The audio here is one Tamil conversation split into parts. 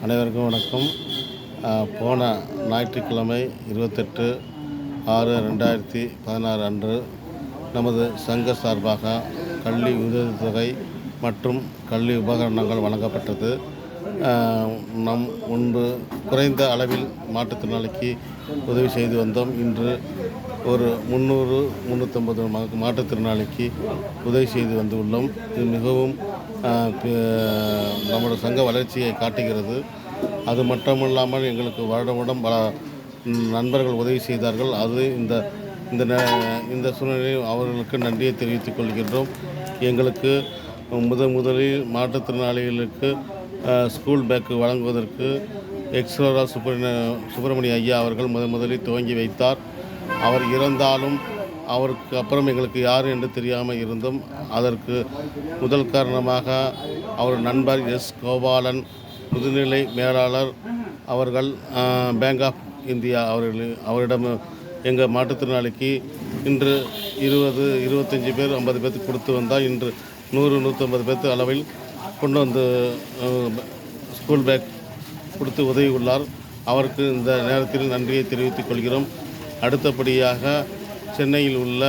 அனைவருக்கும் வணக்கம். போன ஞாயிற்றுக்கிழமை 28/6/2016 அன்று நமது சங்க சார்பாக கல்வி உதவித்தொகை மற்றும் கல்வி உபகரணங்கள் வழங்கப்பட்டது. முன்பு குறைந்த அளவில் மாற்றுத்திறனாளிக்கு உதவி செய்து வந்தோம். இன்று ஒரு 300-350 மாற்றுத்திறனாளிக்கு உதவி செய்து வந்துள்ளோம். இது மிகவும் நம்முடைய சங்க வளர்ச்சியை காட்டுகிறது. அது மட்டுமில்லாமல் எங்களுக்கு வருடம் பல நண்பர்கள் உதவி செய்தார்கள். அது இந்த சூழ்நிலையில் அவர்களுக்கு நன்றியை தெரிவித்துக் கொள்கின்றோம். எங்களுக்கு முதலில் மாற்றுத்திறனாளிகளுக்கு ஸ்கூல் பேக் வழங்குவதற்கு எக்ஸ்ரோரா சுப்பிரமணிய ஐயா அவர்கள் முதலில் துவங்கி வைத்தார். அவர் இறந்தாலும் அவருக்கு அப்புறம் எங்களுக்கு யார் என்று தெரியாமல் இருந்தோம். அதற்கு முதல் காரணமாக அவர் நண்பர் எஸ். கோபாலன், முதுநிலை மேலாளர் அவர்கள், பேங்க் ஆஃப் இந்தியா அவரிடம் எங்கள் மாற்றுத்திறனாளிக்கு இன்று 20-25 பேர் 50 பேர்த்துக்கு கொடுத்து வந்தால் இன்று 100-150 பேர்த்து அளவில் கொண்டு வந்து ஸ்கூல் பேக் கொடுத்து உதவி உள்ளார். அவருக்கு இந்த நேரத்தில் நன்றியை தெரிவித்துக் கொள்கிறோம். அடுத்தபடியாக சென்னையில் உள்ள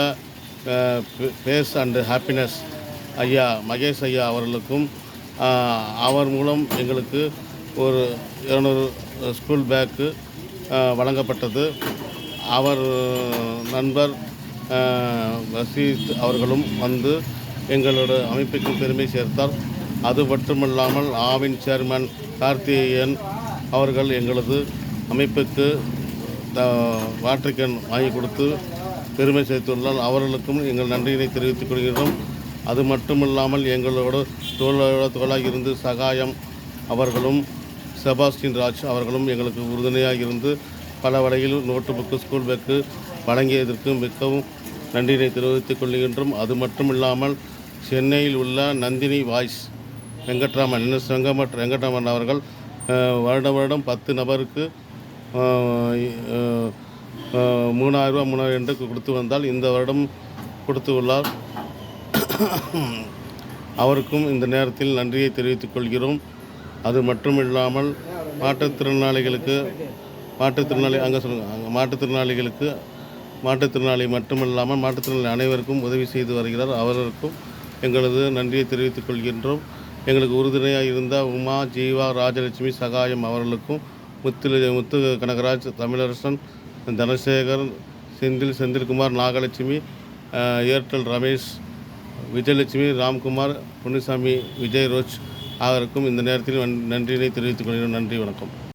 பேஸ் அண்டு ஹாப்பினஸ் ஐயா மகேஷ் ஐயா அவர்களுக்கும் அவர் மூலம் எங்களுக்கு ஒரு 200 ஸ்கூல் பேக்கு வழங்கப்பட்டது. அவர் நண்பர் வசீத் அவர்களும் வந்து எங்களோட அமைப்புக்கு பெருமை சேர்த்தார். அது மட்டுமல்லாமல் ஆவின் சேர்மன் கார்த்திகேயன் அவர்கள் எங்களது அமைப்புக்கு வாட்டர் கேன் வாங்கி கொடுத்து பெருமை சேர்த்துள்ளார். அவர்களுக்கும் எங்கள் நன்றியினை தெரிவித்துக் கொள்கிறோம். அது மட்டுமில்லாமல் எங்களோட தோளாக இருந்து சகாயம் அவர்களும் செபாஸ்டின் ராஜ் அவர்களும் எங்களுக்கு உறுதுணையாக இருந்து பல வகையில் நோட்டு புக்கு ஸ்கூல் பேக்கு வழங்கியதற்கு மிகவும் நன்றியினை தெரிவித்துக் கொள்கின்றோம். அது மட்டுமில்லாமல் சென்னையில் உள்ள நந்தினி வாய்ஸ் வெங்கட்ராமன் வெங்கட்ராமன் அவர்கள் வருடம் 10 நபருக்கு 3000 ரூபா என்று கொடுத்து வந்தால் இந்த வருடம் கொடுத்து உள்ளார். அவருக்கும் இந்த நேரத்தில் நன்றியை தெரிவித்துக் கொள்கிறோம். அது மட்டுமில்லாமல் மாற்றுத்திறனாளி மட்டுமில்லாமல் மாற்றுத்திறனாளி அனைவருக்கும் உதவி செய்து வருகிறார். அவருக்கும் எங்களது நன்றியை தெரிவித்துக் கொள்கின்றோம். எங்களுக்கு உறுதுணையாக இருந்த உமா, ஜீவா, ராஜலட்சுமி, சகாயம் அவர்களுக்கும் முத்து கனகராஜ், தமிழரசன், தனசேகர், செந்தில்குமார், நாகலட்சுமி, ஏர்டெல் ரமேஷ், விஜயலட்சுமி, ராம்குமார், பொன்னிசாமி, விஜய் ரோஜ் ஆகியோருக்கும் இந்த நேரத்தில் நன்றியினை தெரிவித்துக் கொள்கிறோம். நன்றி, வணக்கம்.